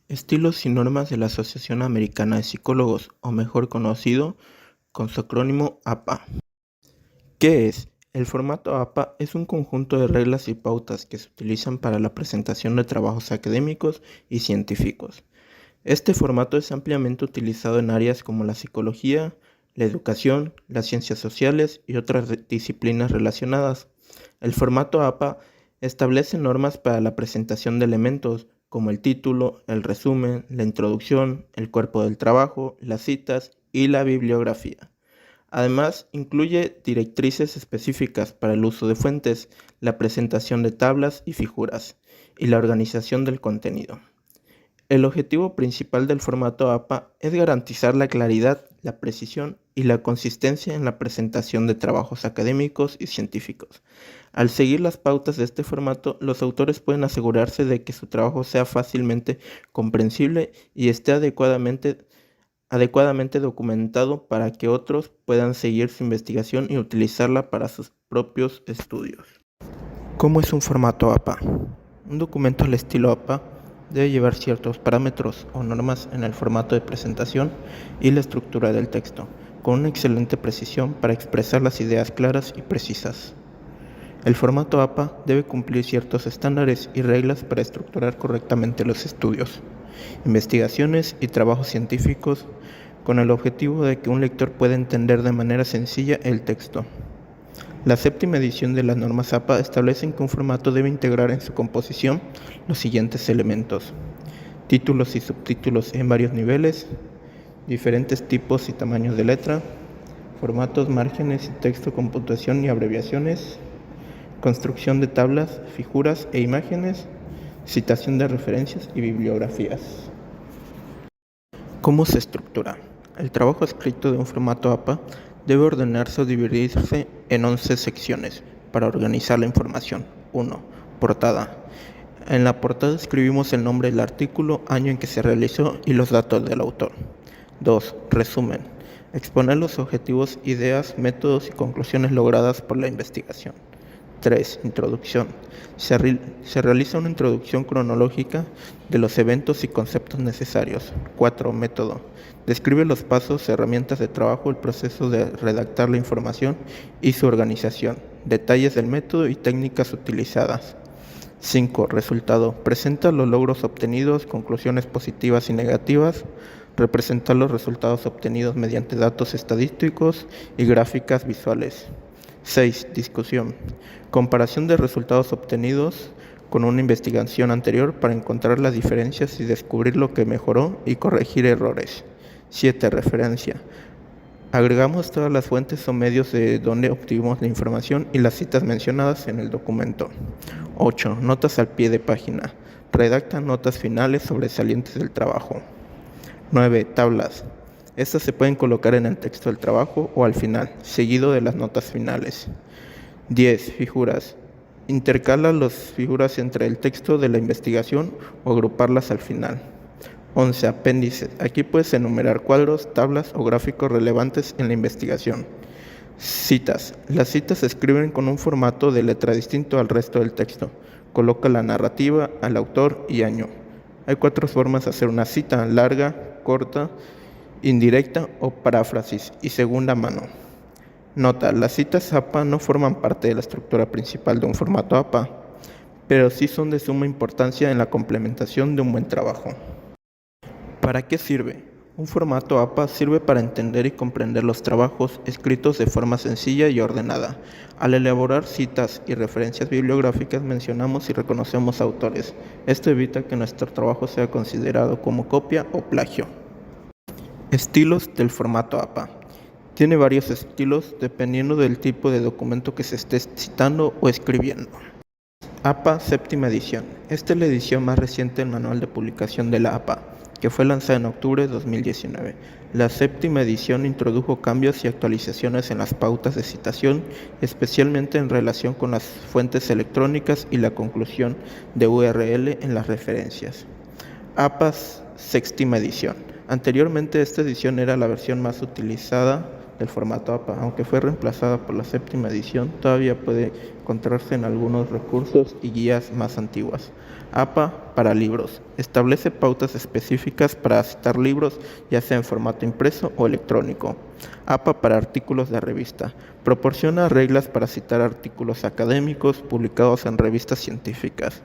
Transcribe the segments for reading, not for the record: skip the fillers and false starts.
Estilos y normas de la Asociación Americana de Psicólogos, o mejor conocido con su acrónimo APA. ¿Qué es? El formato APA es un conjunto de reglas y pautas que se utilizan para la presentación de trabajos académicos y científicos. Este formato es ampliamente utilizado en áreas como la psicología, la educación, las ciencias sociales y otras disciplinas relacionadas. El formato APA establece normas para la presentación de elementos como el título, el resumen, la introducción, el cuerpo del trabajo, las citas y la bibliografía. Además, incluye directrices específicas para el uso de fuentes, la presentación de tablas y figuras, y la organización del contenido. El objetivo principal del formato APA es garantizar la claridad, la precisión y la consistencia en la presentación de trabajos académicos y científicos. Al seguir las pautas de este formato, los autores pueden asegurarse de que su trabajo sea fácilmente comprensible y esté adecuadamente documentado para que otros puedan seguir su investigación y utilizarla para sus propios estudios. ¿Cómo es un formato APA? Un documento al estilo APA debe llevar ciertos parámetros o normas en el formato de presentación y la estructura del texto, con una excelente precisión para expresar las ideas claras y precisas. El formato APA debe cumplir ciertos estándares y reglas para estructurar correctamente los estudios, investigaciones y trabajos científicos con el objetivo de que un lector pueda entender de manera sencilla el texto. La séptima edición de las normas APA establece que un formato debe integrar en su composición los siguientes elementos: títulos y subtítulos en varios niveles, diferentes tipos y tamaños de letra, formatos, márgenes y texto con puntuación y abreviaciones, construcción de tablas, figuras e imágenes, citación de referencias y bibliografías. ¿Cómo se estructura? El trabajo escrito de un formato APA debe ordenarse o dividirse en 11 secciones para organizar la información. 1. Portada. En la portada escribimos el nombre del artículo, año en que se realizó y los datos del autor. 2. Resumen. Exponer los objetivos, ideas, métodos y conclusiones logradas por la investigación. 3. Introducción. Se realiza una introducción cronológica de los eventos y conceptos necesarios. 4. Método. Describe los pasos, herramientas de trabajo, el proceso de redactar la información y su organización, detalles del método y técnicas utilizadas. 5. Resultado. Presenta los logros obtenidos, conclusiones positivas y negativas. Representa los resultados obtenidos mediante datos estadísticos y gráficas visuales. 6. Discusión. Comparación de resultados obtenidos con una investigación anterior para encontrar las diferencias y descubrir lo que mejoró y corregir errores. 7. Referencia. Agregamos todas las fuentes o medios de donde obtuvimos la información y las citas mencionadas en el documento. 8. Notas al pie de página. Redacta notas finales sobresalientes del trabajo. 9. Tablas. Estas se pueden colocar en el texto del trabajo o al final, seguido de las notas finales. 10. Figuras. Intercala las figuras entre el texto de la investigación o agruparlas al final. 11. Apéndices. Aquí puedes enumerar cuadros, tablas o gráficos relevantes en la investigación. Citas. Las citas se escriben con un formato de letra distinto al resto del texto. Coloca la narrativa, al autor y año. Hay 4 formas de hacer una cita: larga, corta, indirecta o paráfrasis y segunda mano. Nota: las citas APA no forman parte de la estructura principal de un formato APA, pero sí son de suma importancia en la complementación de un buen trabajo. ¿Para qué sirve? Un formato APA sirve para entender y comprender los trabajos escritos de forma sencilla y ordenada. Al elaborar citas y referencias bibliográficas mencionamos y reconocemos autores. Esto evita que nuestro trabajo sea considerado como copia o plagio. Estilos del formato APA. Tiene varios estilos dependiendo del tipo de documento que se esté citando o escribiendo. APA séptima edición. Esta es la edición más reciente del manual de publicación de la APA, que fue lanzada en octubre de 2019. La séptima edición introdujo cambios y actualizaciones en las pautas de citación, especialmente en relación con las fuentes electrónicas y la conclusión de URL en las referencias. APA séptima edición. Anteriormente esta edición era la versión más utilizada del formato APA. Aunque fue reemplazada por la séptima edición, todavía puede encontrarse en algunos recursos y guías más antiguas. APA para libros. Establece pautas específicas para citar libros, ya sea en formato impreso o electrónico. APA para artículos de revista. Proporciona reglas para citar artículos académicos publicados en revistas científicas.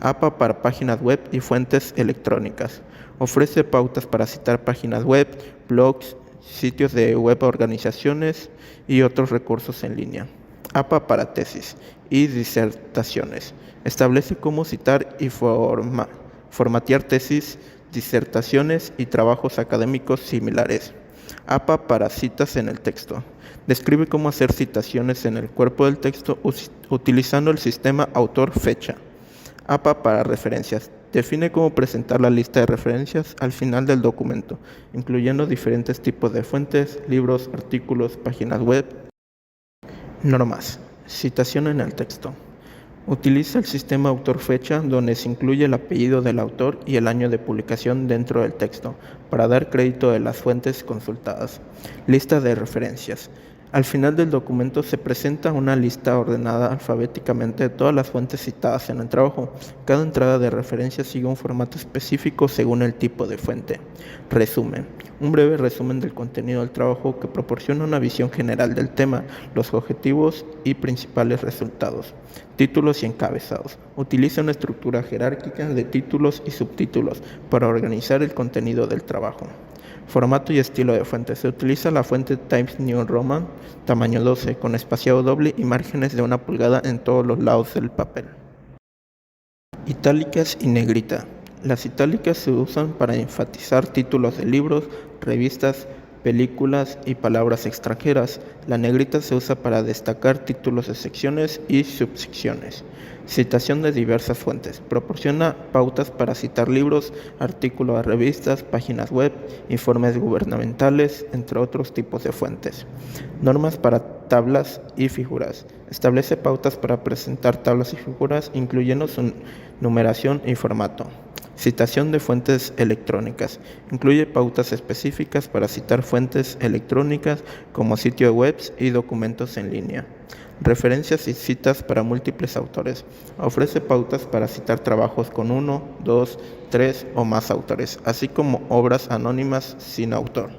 APA para páginas web y fuentes electrónicas. Ofrece pautas para citar páginas web, blogs, sitios de web, organizaciones y otros recursos en línea. APA para tesis y disertaciones. Establece cómo citar y formatear tesis, disertaciones y trabajos académicos similares. APA para citas en el texto. Describe cómo hacer citaciones en el cuerpo del texto utilizando el sistema autor-fecha. APA para referencias. Define cómo presentar la lista de referencias al final del documento, incluyendo diferentes tipos de fuentes, libros, artículos, páginas web. Normas. Citación en el texto. Utiliza el sistema autor-fecha, donde se incluye el apellido del autor y el año de publicación dentro del texto, para dar crédito de las fuentes consultadas. Lista de referencias. Al final del documento se presenta una lista ordenada alfabéticamente de todas las fuentes citadas en el trabajo. Cada entrada de referencia sigue un formato específico según el tipo de fuente. Resumen. Un breve resumen del contenido del trabajo que proporciona una visión general del tema, los objetivos y principales resultados. Títulos y encabezados. Utiliza una estructura jerárquica de títulos y subtítulos para organizar el contenido del trabajo. Formato y estilo de fuente. Se utiliza la fuente Times New Roman, tamaño 12, con espaciado doble y márgenes de 1 pulgada en todos los lados del papel. Itálicas y negrita. Las itálicas se usan para enfatizar títulos de libros, revistas, películas y palabras extranjeras. La negrita se usa para destacar títulos de secciones y subsecciones. Citación de diversas fuentes. Proporciona pautas para citar libros, artículos de revistas, páginas web, informes gubernamentales, entre otros tipos de fuentes. Normas para tablas y figuras. Establece pautas para presentar tablas y figuras, incluyendo su numeración y formato. Citación de fuentes electrónicas. Incluye pautas específicas para citar fuentes electrónicas como sitios web y documentos en línea. Referencias y citas para múltiples autores. Ofrece pautas para citar trabajos con 1, 2, 3 o más autores, así como obras anónimas sin autor.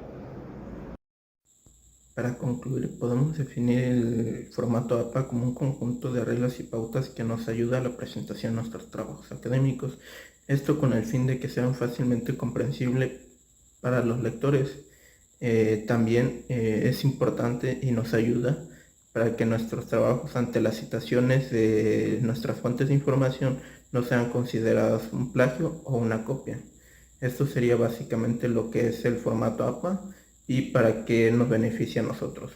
Para concluir, podemos definir el formato APA como un conjunto de reglas y pautas que nos ayuda a la presentación de nuestros trabajos académicos. Esto con el fin de que sean fácilmente comprensibles para los lectores. También es importante y nos ayuda para que nuestros trabajos ante las citaciones de nuestras fuentes de información no sean consideradas un plagio o una copia. Esto sería básicamente lo que es el formato APA y para qué nos beneficia a nosotros.